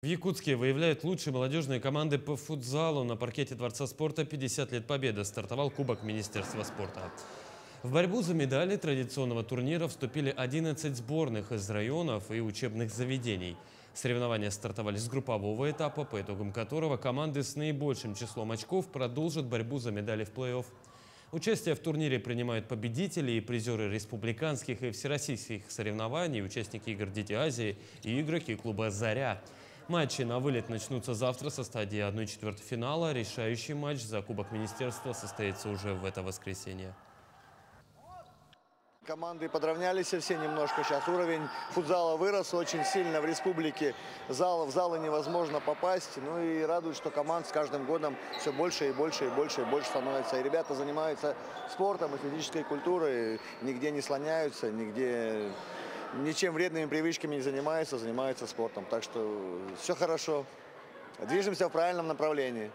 В Якутске выявляют лучшие молодежные команды по футзалу. На паркете Дворца спорта 50 лет Победы стартовал Кубок Министерства спорта. В борьбу за медали традиционного турнира вступили 11 сборных из районов и учебных заведений. Соревнования стартовали с группового этапа, по итогам которого команды с наибольшим числом очков продолжат борьбу за медали в плей-офф. Участие в турнире принимают победители и призеры республиканских и всероссийских соревнований, участники игр «Дети Азии» и игроки клуба «Заря». Матчи на вылет начнутся завтра со стадии 1/4 финала. Решающий матч за Кубок Министерства состоится уже в это воскресенье. Команды подравнялись все немножко. Сейчас уровень футзала вырос очень сильно в республике. В залы невозможно попасть. Ну и радует, что команд с каждым годом все больше и больше и больше и больше становится. И ребята занимаются спортом и физической культурой. Нигде не слоняются, нигде ничем вредными привычками не занимаются спортом. Так что все хорошо. Движемся в правильном направлении.